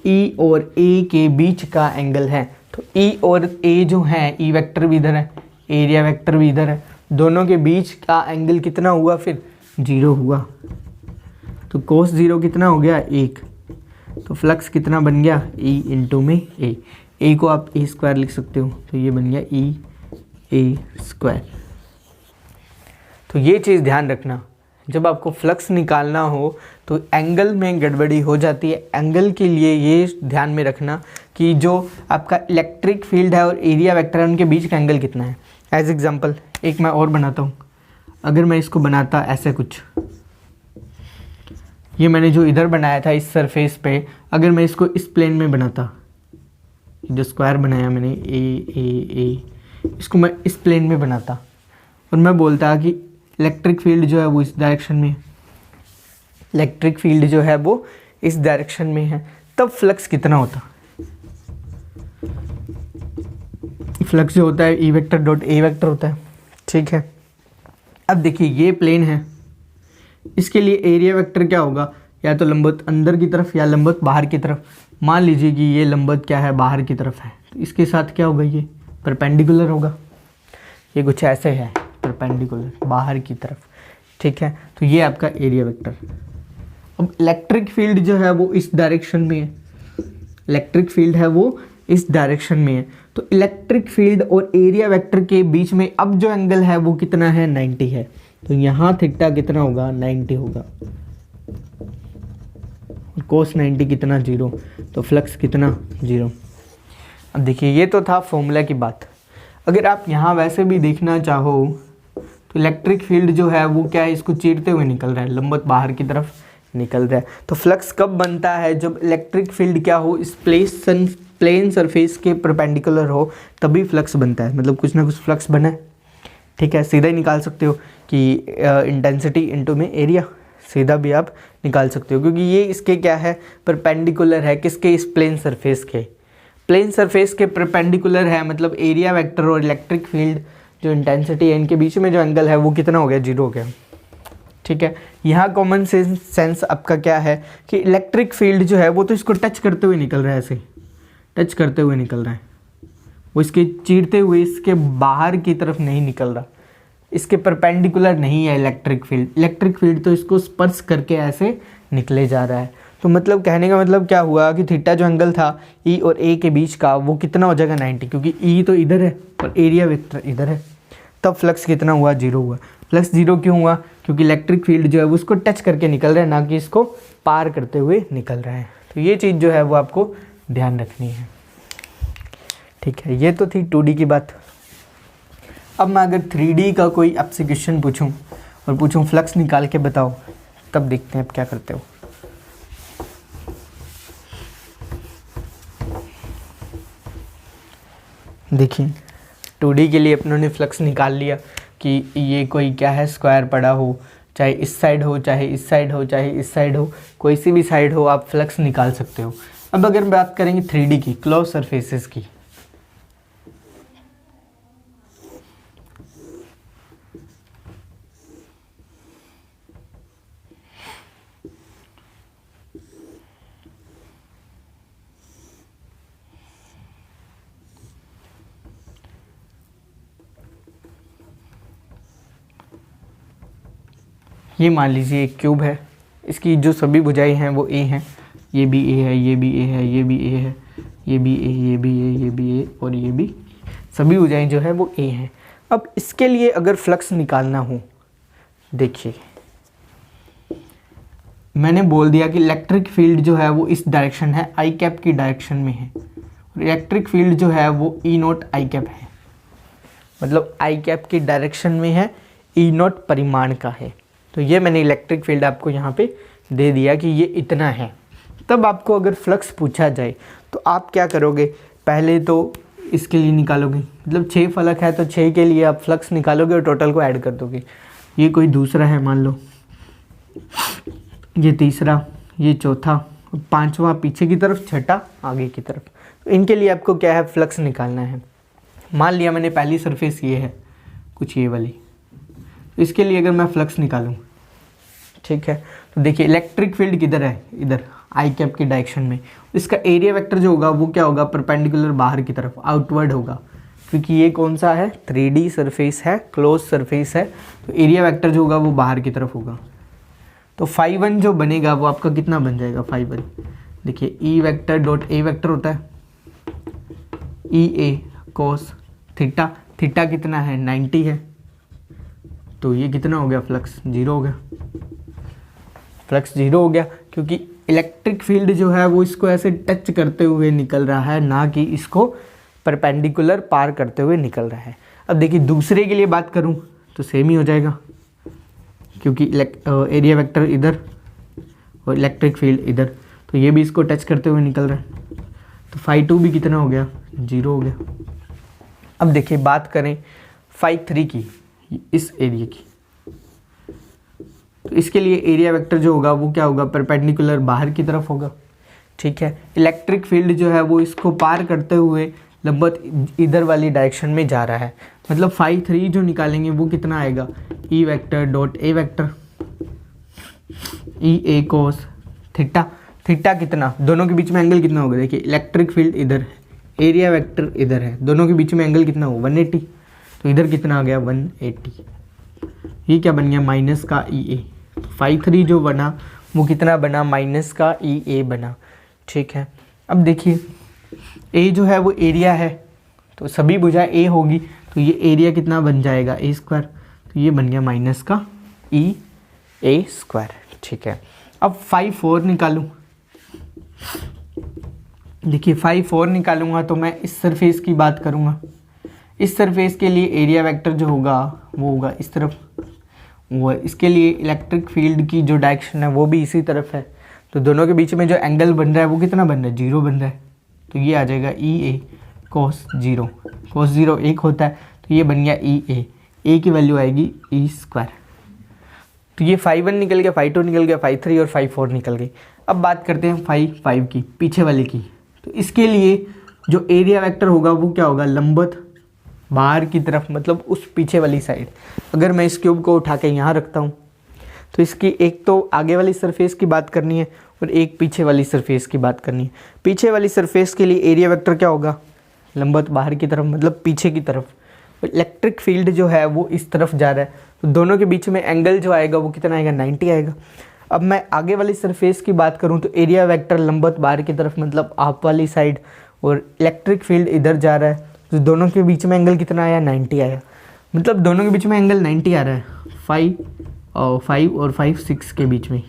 ई और ए के बीच का एंगल है। तो ई और ए जो है, ई वेक्टर भी इधर है, एरिया वेक्टर भी इधर है, दोनों के बीच का एंगल कितना हुआ फिर 0 हुआ। तो cos 0 कितना हो गया 1। तो फ्लक्स कितना बन गया E इंटू में ए को आप ए स्क्वायर लिख सकते हो, तो ये बन गया ई ए स्क्वायर। तो ये चीज़ ध्यान रखना, जब आपको फ्लक्स निकालना हो तो एंगल में गड़बड़ी हो जाती है। एंगल के लिए ये ध्यान में रखना कि जो आपका इलेक्ट्रिक फील्ड है और एरिया वेक्टर है उनके बीच का एंगल कितना है। एज एग्जांपल एक मैं और बनाता हूँ, अगर मैं इसको बनाता ऐसे कुछ, ये मैंने जो इधर बनाया था इस सरफेस पे, अगर मैं इसको इस प्लेन में बनाता, जो स्क्वायर बनाया मैंने ए, इसको मैं इस प्लेन में बनाता और मैं बोलता कि इलेक्ट्रिक फील्ड जो है वो इस डायरेक्शन में है, इलेक्ट्रिक फील्ड जो है वो इस डायरेक्शन में है, तब फ्लक्स कितना होता। फ्लक्स जो होता है E vector dot A vector होता है, ठीक है। अब देखिए ये प्लेन है, इसके लिए एरिया वेक्टर क्या होगा, या तो लंबवत अंदर की तरफ या लंबवत बाहर की तरफ। मान लीजिए कि ये लंबवत क्या है, बाहर की तरफ है, तो इसके साथ क्या होगा, ये परपेंडिकुलर होगा। ये कुछ ऐसे है परपेंडिकुलर बाहर की तरफ, ठीक है। तो ये आपका एरिया वेक्टर। अब इलेक्ट्रिक फील्ड जो है वो इस डायरेक्शन में है, इलेक्ट्रिक फील्ड है वो इस डायरेक्शन में है, तो इलेक्ट्रिक फील्ड और एरिया वेक्टर के बीच में अब जो एंगल है वो कितना है 90 है। तो यहाँ थीटा कितना होगा 90 होगा, कोस 90 कितना 0, तो फ्लक्स कितना 0। अब देखिए ये तो था फॉर्मूला की बात। अगर आप यहाँ वैसे भी देखना चाहो तो इलेक्ट्रिक फील्ड जो है वो क्या है, इसको चीरते हुए निकल रहा है, लंबवत बाहर की तरफ निकल रहा है। तो फ्लक्स कब बनता है, जब इलेक्ट्रिक फील्ड क्या हो, इस प्लेन सरफेस के परपेंडिकुलर हो, तभी फ्लक्स बनता है। मतलब कुछ ना कुछ फ्लक्स बना है, ठीक है। सीधा ही निकाल सकते हो कि इंटेंसिटी इनटू में एरिया, सीधा भी आप निकाल सकते हो, क्योंकि ये इसके क्या है परपेंडिकुलर है, किसके, इस प्लेन सरफेस के। प्लेन सरफेस के परपेंडिकुलर है, मतलब एरिया वेक्टर और इलेक्ट्रिक फील्ड जो इंटेंसिटी है इनके बीच में जो एंगल है वो कितना हो गया 0 हो गया, ठीक है। यहाँ कॉमन सेंस आपका क्या है कि इलेक्ट्रिक फील्ड जो है वो तो इसको टच करते हुए निकल रहा है, ऐसे टच करते हुए निकल रहा है, वो इसके चीरते हुए इसके बाहर की तरफ नहीं निकल रहा, इसके परपेंडिकुलर नहीं है इलेक्ट्रिक फील्ड। इलेक्ट्रिक फील्ड तो इसको स्पर्श करके ऐसे निकले जा रहा है। तो मतलब कहने का मतलब क्या हुआ कि थीटा जो एंगल था ई और ए के बीच का वो कितना हो जाएगा 90, क्योंकि ई तो इधर है और एरिया वेक्टर इधर है। तब फ्लक्स कितना हुआ 0 हुआ। फ्लक्स 0 क्यों हुआ, क्योंकि इलेक्ट्रिक फील्ड जो है वो उसको टच करके निकल रहा है, ना कि इसको पार करते हुए निकल रहा है। तो ये चीज़ जो है वो आपको ध्यान रखनी है, ठीक है। ये तो थी 2D की बात। अब मैं अगर 3D का कोई आपसे क्वेश्चन पूछूं और पूछूं फ्लक्स निकाल के बताओ, तब देखते हैं आप क्या करते हो। देखिए 2D के लिए अपनों ने फ्लक्स निकाल लिया कि ये कोई क्या है स्क्वायर पड़ा हो, चाहे इस साइड हो, चाहे इस साइड हो, चाहे इस साइड हो, कोई सी भी साइड हो आप फ्लक्स निकाल सकते हो। अब अगर बात करेंगे 3D की, क्लोज सरफेसेस की, ये मान लीजिए एक क्यूब है, इसकी जो सभी भुजाएं हैं वो ए हैं, ये भी ए है, ये भी ए है, ये भी ए है, ये भी ए, ये भी ए, ये भी ए और ये भी, सभी भुजाएं जो है वो ए हैं। अब इसके लिए अगर फ्लक्स निकालना हो, देखिए मैंने बोल दिया कि इलेक्ट्रिक फील्ड जो है वो इस डायरेक्शन है, आई कैप की डायरेक्शन में है, और इलेक्ट्रिक फील्ड जो है वो ई नॉट आई कैप है, मतलब आई कैप की डायरेक्शन में है, ई नॉट परिमाण का है। तो ये मैंने इलेक्ट्रिक फील्ड आपको यहाँ पे दे दिया कि ये इतना है। तब आपको अगर फ्लक्स पूछा जाए तो आप क्या करोगे, पहले तो इसके लिए निकालोगे, मतलब 6 फलक है तो 6 के लिए आप फ्लक्स निकालोगे और टोटल को ऐड कर दोगे। ये कोई दूसरा है मान लो, ये तीसरा, ये चौथा, 5वां पीछे की तरफ, 6ठा आगे की तरफ। तो इनके लिए आपको क्या है फ्लक्स निकालना है। मान लिया मैंने पहली सरफेस ये है कुछ ये वाली, इसके लिए अगर मैं फ्लक्स निकालूं, ठीक है, तो देखिए इलेक्ट्रिक फील्ड किधर है, इधर आई कैप की डायरेक्शन में। इसका एरिया वेक्टर जो होगा वो क्या होगा, परपेंडिकुलर बाहर की तरफ, आउटवर्ड होगा, क्योंकि ये कौन सा है, 3D सरफेस है, क्लोज सरफेस है, तो एरिया वेक्टर जो होगा वो बाहर की तरफ होगा। तो φ1 जो बनेगा वो आपका कितना बन जाएगा, φ1 देखिए E vector dot A vector होता है ई ए कोस थीटा, थीटा कितना है 90 है, तो ये कितना हो गया, फ्लक्स 0 हो गया, फ्लक्स 0 हो गया, क्योंकि इलेक्ट्रिक फील्ड जो है वो इसको ऐसे टच करते हुए निकल रहा है, ना कि इसको परपेंडिकुलर पार करते हुए निकल रहा है। अब देखिए दूसरे के लिए बात करूं तो सेम ही हो जाएगा, क्योंकि एरिया वेक्टर इधर और इलेक्ट्रिक फील्ड इधर, तो ये भी इसको टच करते हुए निकल रहा है, तो φ2 भी कितना हो गया, 0 हो गया। अब देखिए बात करें φ3 की, इस एरिया की, तो इसके लिए एरिया वेक्टर जो होगा वो क्या होगा, परपेंडिकुलर बाहर की तरफ होगा, ठीक है। इलेक्ट्रिक फील्ड जो है वो इसको पार करते हुए लंबवत इधर वाली डायरेक्शन में जा रहा है, मतलब φ3 जो निकालेंगे वो कितना आएगा, E vector dot A vector E A cos theta, theta कितना, दोनों के बीच में एंगल कितना होगा, देखिए इलेक्ट्रिक फील्ड इधर है, एरिया वेक्टर इधर है, दोनों के बीच में एंगल कितना हो 180, तो इधर कितना आ गया 180, ये क्या बन गया माइनस का ई ए, φ3 जो बना वो कितना बना, माइनस का ई ए बना, ठीक है। अब देखिए ए जो है वो एरिया है, तो सभी भुजा ए होगी, तो ये एरिया कितना बन जाएगा ए स्क्वायर, तो ये बन गया माइनस का ई ए स्क्वायर, ठीक है। अब φ4 निकालूं, देखिए φ4 निकालूंगा तो मैं इस सरफेस की बात करूंगा, इस सरफेस के लिए एरिया वेक्टर जो होगा वो होगा इस तरफ, वो इसके लिए इलेक्ट्रिक फील्ड की जो डायरेक्शन है वो भी इसी तरफ है, तो दोनों के बीच में जो एंगल बन रहा है वो कितना बन रहा है, 0 बन रहा है, तो ये आ जाएगा ई ए कोस 0, कोस 0 1 होता है, तो ये बन गया ई ए की वैल्यू आएगी ई स्क्वायर, तो ये φ1 निकल गया, φ2 निकल गया, φ3 और φ4 निकल गई। अब बात करते हैं φ5 की, पीछे वाले की, तो इसके लिए जो एरिया वेक्टर होगा वो क्या होगा, लंबवत बाहर की तरफ, मतलब उस पीछे वाली साइड। अगर मैं इस क्यूब को उठा के यहाँ रखता हूँ तो इसकी एक तो आगे वाली सरफेस की बात करनी है और एक पीछे वाली सरफेस की बात करनी है। पीछे वाली सरफेस के लिए एरिया वेक्टर क्या होगा, लंबवत बाहर की तरफ, मतलब पीछे की तरफ। इलेक्ट्रिक फील्ड जो है वो इस तरफ जा रहा है, तो दोनों के बीच में एंगल जो आएगा वो कितना आएगा, 90 आएगा। अब मैं आगे वाली सरफेस की बात करूँ तो एरिया वेक्टर लंबवत बाहर की तरफ, मतलब आप वाली साइड, और इलेक्ट्रिक फील्ड इधर जा रहा है, तो दोनों के बीच में एंगल कितना आया, 90 आया, मतलब दोनों के बीच में एंगल 90 आ रहा है, 5 और 5 6 के बीच में,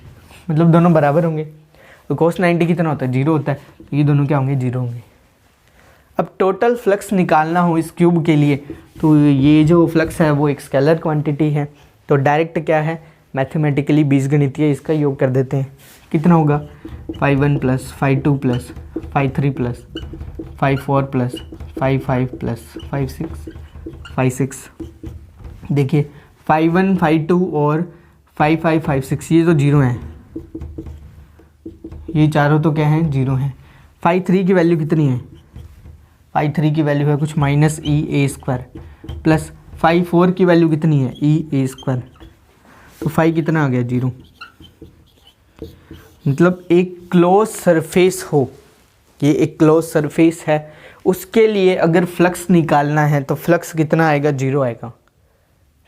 मतलब दोनों बराबर होंगे। तो cos 90 कितना होता है, 0 होता है, तो ये दोनों क्या होंगे, 0 होंगे। अब टोटल फ्लक्स निकालना हो इस क्यूब के लिए, तो ये जो फ्लक्स है वो एक स्केलर क्वांटिटी है, तो डायरेक्ट क्या है, मैथमेटिकली बीजगणितीय इसका योग कर देते हैं, कितना होगा, φ1 plus φ2 plus φ3 plus φ4 plus φ5 plus φ6। देखिए φ1 φ2 और φ5 φ6 ये तो 0 हैं, ये चारों तो क्या हैं, 0 हैं। φ3 की वैल्यू कितनी है, φ3 की वैल्यू है कुछ माइनस ई ए स्क्वायर, प्लस φ4 की वैल्यू कितनी है, ई ए स्क्वायर, तो फाई कितना आ गया, 0। मतलब एक क्लोज सरफेस हो, ये एक क्लोज सरफेस है, उसके लिए अगर फ्लक्स निकालना है तो फ्लक्स कितना आएगा, 0 आएगा,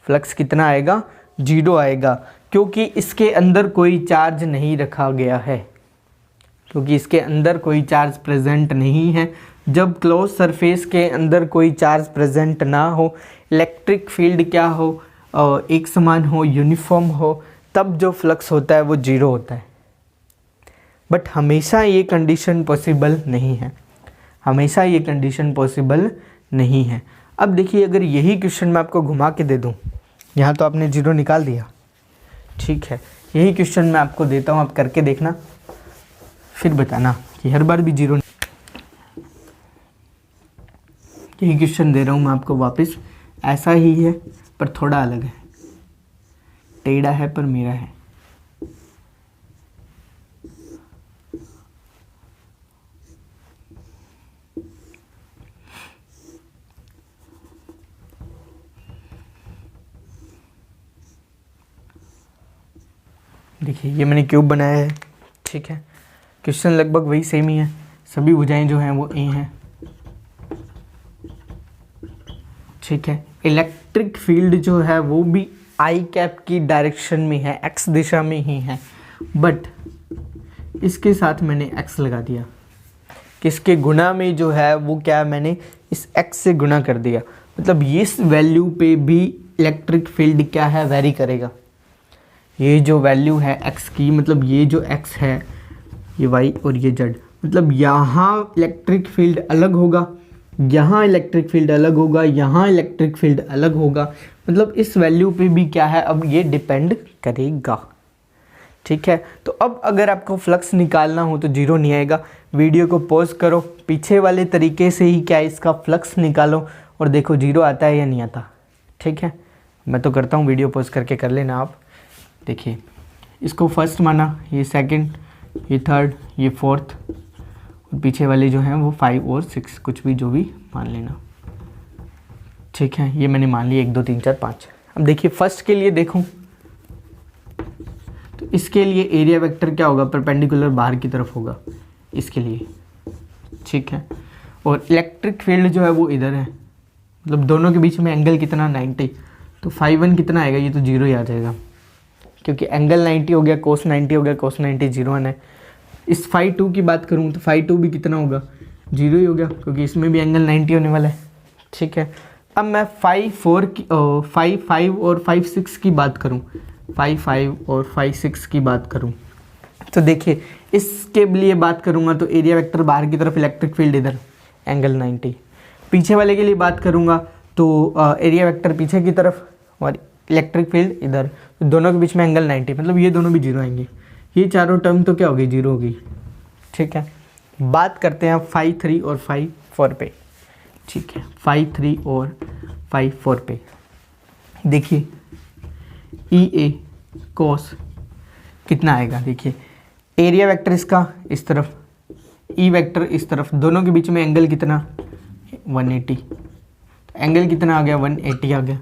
फ्लक्स कितना आएगा, 0 आएगा, क्योंकि इसके अंदर कोई चार्ज नहीं रखा गया है, क्योंकि इसके अंदर कोई चार्ज प्रेजेंट नहीं है। जब क्लोज सरफेस के अंदर कोई चार्ज प्रेजेंट ना हो, इलेक्ट्रिक फील्ड क्या हो, एक समान हो, यूनिफॉर्म हो, तब जो फ्लक्स होता है वो 0 होता है। बट हमेशा ये कंडीशन पॉसिबल नहीं है, हमेशा ये कंडीशन पॉसिबल नहीं है। अब देखिए अगर यही क्वेश्चन मैं आपको घुमा के दे दूँ, यहाँ तो आपने 0 निकाल दिया, ठीक है, यही क्वेश्चन मैं आपको देता हूँ, आप करके देखना, फिर बताना कि हर बार भी 0। यही क्वेश्चन दे रहा हूँ मैं आपको वापस, ऐसा ही है पर थोड़ा अलग है, टेढ़ा है पर मेरा है। देखिए ये मैंने क्यूब बनाया है, ठीक है, क्वेश्चन लगभग वही सेम ही है, सभी भुजाएं जो हैं वो ए हैं। ठीक है, इलेक्ट्रिक फील्ड जो है वो भी आई कैप की डायरेक्शन में है, एक्स दिशा में ही है, बट इसके साथ मैंने एक्स लगा दिया। किसके गुणा में जो है वो क्या, मैंने इस एक्स से गुणा कर दिया, मतलब इस वैल्यू पे भी इलेक्ट्रिक फील्ड क्या है, वेरी करेगा। ये जो वैल्यू है एक्स की, मतलब ये जो एक्स है, ये वाई और ये जेड, मतलब यहाँ इलेक्ट्रिक फील्ड अलग होगा, यहाँ इलेक्ट्रिक फील्ड अलग होगा, यहाँ इलेक्ट्रिक फील्ड अलग होगा, मतलब इस वैल्यू पे भी क्या है, अब ये डिपेंड करेगा। ठीक है, तो अब अगर आपको फ्लक्स निकालना हो तो जीरो नहीं आएगा। वीडियो को पॉज करो, पीछे वाले तरीके से ही क्या इसका फ्लक्स निकालो और देखो जीरो आता है या नहीं आता। ठीक है, मैं तो करता हूँ, वीडियो पॉज करके कर लेना आप। देखिए, इसको फर्स्ट माना, ये सेकंड, ये थर्ड, ये फोर्थ, और पीछे वाले जो हैं वो 5 और 6, कुछ भी जो भी मान लेना। ठीक है, ये मैंने मान लिया 1 2 3 4 5। अब देखिए फर्स्ट के लिए देखूं तो इसके लिए एरिया वेक्टर क्या होगा, परपेंडिकुलर बाहर की तरफ होगा इसके लिए। ठीक है, और इलेक्ट्रिक फील्ड जो है वो इधर है, मतलब दोनों के बीच में एंगल कितना, 90, तो फाई 1 कितना आएगा, ये तो जीरो ही आ जाएगा, क्योंकि एंगल 90 हो गया, कोस 90 हो गया, कोस 90 जीरो है। इस फाई 2 की बात करूँ तो फाई 2 भी कितना होगा, जीरो ही हो गया, क्योंकि इसमें भी एंगल 90 होने वाला है। ठीक है, अब मैं फाई 4 की, फाई 5 और फाई 6 की बात करूँ, फाई 5 और फाई 6 की बात करूँ तो देखिए इसके लिए बात करूँगा तो एरिया वेक्टर बाहर की तरफ, इलेक्ट्रिक फील्ड इधर, एंगल 90। पीछे वाले के लिए बात करूँगा तो एरिया वेक्टर पीछे की तरफ और इलेक्ट्रिक फील्ड इधर, तो दोनों के बीच में एंगल 90, मतलब ये दोनों भी जीरो आएंगे। ये चारों टर्म तो क्या होगी, जीरो होगी। ठीक है, बात करते हैं फाई 3 और फाई 4 पे। ठीक है, फाई 3 और फाई 4 पे देखिए ई ए कोस कितना आएगा। देखिए एरिया वेक्टर इसका इस तरफ, ई वेक्टर इस तरफ, दोनों के बीच में एंगल कितना, 180, तो एंगल कितना आ गया, 180 आ गया,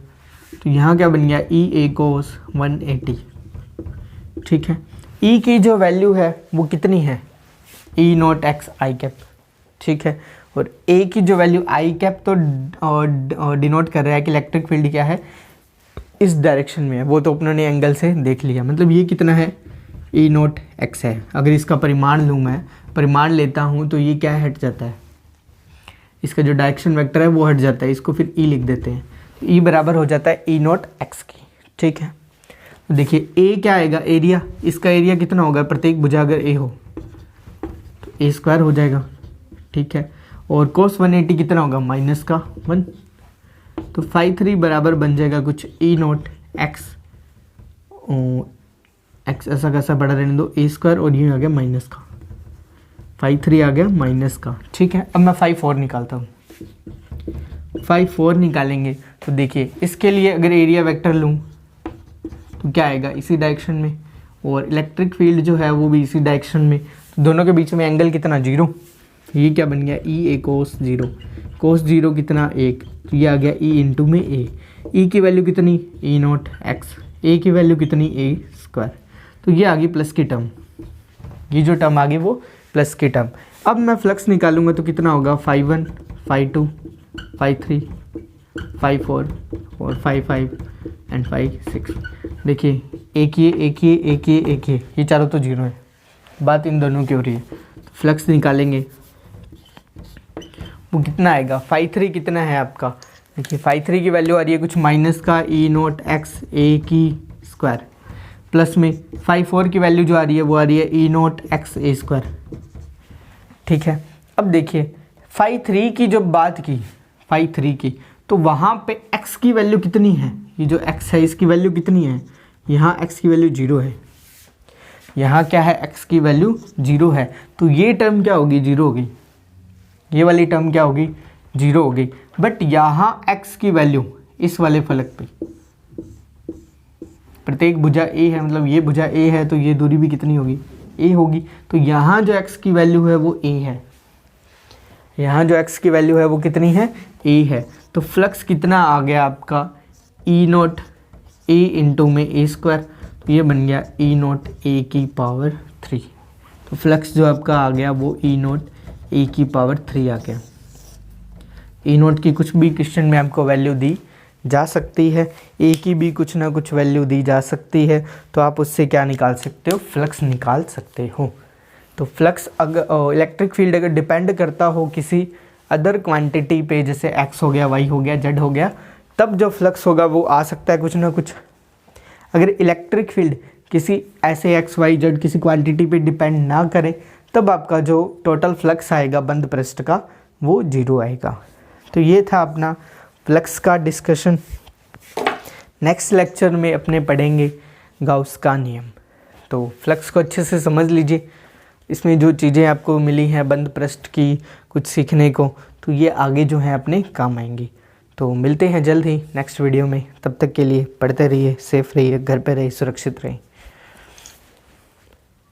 तो यहाँ क्या बन गया, ई ए कोस 180। ठीक है, ई की जो वैल्यू है वो कितनी है, ई नॉट एक्स आई कैप। ठीक है, और ए की जो वैल्यू आई कैप तो डिनोट कर रहा है कि इलेक्ट्रिक फील्ड क्या है, इस डायरेक्शन में है, वो तो अपने एंगल से देख लिया, मतलब ये कितना है, ई नॉट एक्स है। अगर इसका परिमाण लूँ, मैं परिमाण लेता हूँ तो ये क्या हट जाता है, इसका जो डायरेक्शन वेक्टर है वो हट जाता है, इसको फिर ई लिख देते हैं, ई बराबर हो जाता है ई नॉट एक्स की। ठीक है, तो देखिए ए क्या आएगा, एरिया, इसका एरिया कितना होगा, प्रत्येक भुजा अगर ए हो तो ए स्क्वायर हो जाएगा। ठीक है, और कोस 180 कितना होगा, माइनस का 1, तो फाई 3 बराबर बन जाएगा कुछ ई नॉट एक्स, एक्स ऐसा कैसा बड़ा रहने दो, ए स्क्वायर, और ये आ गया माइनस का, फाई 3 आ गया माइनस का। ठीक है, अब मैं फाई 4 निकालता हूँ। फाई 4 निकालेंगे तो देखिए इसके लिए अगर एरिया वेक्टर लूँ तो क्या आएगा, इसी डायरेक्शन में, और इलेक्ट्रिक फील्ड जो है वो भी इसी डायरेक्शन में, तो दोनों के बीच में एंगल कितना, जीरो, ये क्या बन गया, ई ए कोस 0, कोस 0 कितना 1, तो ये आ गया ई इंटू में ए, ई की वैल्यू कितनी, ई नॉट एक्स, ए की वैल्यू कितनी, ए स्क्वायर, तो ये आ गई प्लस की टर्म, ये जो टर्म आ गई वो प्लस की टर्म। अब मैं फ्लक्स निकालूंगा तो कितना होगा, फाई 1, फाई 2, फाई 3, फाई 4 और फाई 5 एंड फाई 6। देखिए एक ये चारों तो जीरो है, बात इन दोनों की हो रही है, तो फ्लक्स निकालेंगे वो कितना आएगा, फाई 3 कितना है आपका, देखिए फाई 3 की वैल्यू आ रही है कुछ माइनस का ई नॉट एक्स ए की स्क्वायर, प्लस में फाई 4 की वैल्यू जो आ रही है वो आ रही है ई नॉट एक्स ए स्क्वायर। ठीक है, अब देखिए फाई 3 की जो बात की, फाई 3 की, तो वहाँ पे x की वैल्यू कितनी है, ये जो x है इसकी वैल्यू कितनी है, यहाँ x की वैल्यू 0 है, यहाँ क्या है, x की वैल्यू 0 है, तो ये टर्म क्या होगी, 0 होगी, ये वाली टर्म क्या होगी, 0 होगी। बट यहाँ x की वैल्यू इस वाले फलक पे, प्रत्येक भुजा a है, मतलब ये भुजा a है, तो ये दूरी भी कितनी होगी, a होगी, तो यहाँ जो x की वैल्यू है वो a है, यहाँ जो x की वैल्यू है वो कितनी है, a है, तो फ्लक्स कितना आ गया आपका, ई नॉट ए इंटू में ए स्क्वायर, तो ये बन गया ई नॉट ए की पावर 3, तो फ्लक्स जो आपका आ गया वो ई नोट e की पावर 3 आ गया। ई नोट की कुछ भी क्वेश्चन में आपको वैल्यू दी जा सकती है, ए की भी कुछ ना कुछ वैल्यू दी जा सकती है, तो आप उससे क्या निकाल सकते हो, फ्लक्स निकाल सकते हो। तो फ्लक्स अगर इलेक्ट्रिक फील्ड अगर डिपेंड करता हो किसी अदर क्वांटिटी पे, जैसे एक्स हो गया, वाई हो गया, जेड हो गया, तब जो फ्लक्स होगा वो आ सकता है कुछ ना कुछ। अगर इलेक्ट्रिक फील्ड किसी ऐसे एक्स वाई जेड किसी क्वांटिटी पे डिपेंड ना करे, तब आपका जो टोटल फ्लक्स आएगा बंद पृष्ठ का वो 0 आएगा। तो ये था अपना फ्लक्स का डिस्कशन। नेक्स्ट लेक्चर में अपने पढ़ेंगे गाउस का नियम। तो फ्लक्स को अच्छे से समझ लीजिए, इसमें जो चीज़ें आपको मिली हैं बंद पृष्ठ की कुछ सीखने को, तो ये आगे जो है अपने काम आएंगी। तो मिलते हैं जल्द ही नेक्स्ट वीडियो में, तब तक के लिए पढ़ते रहिए, सेफ रहिए, घर पे रहिए, सुरक्षित रहिए।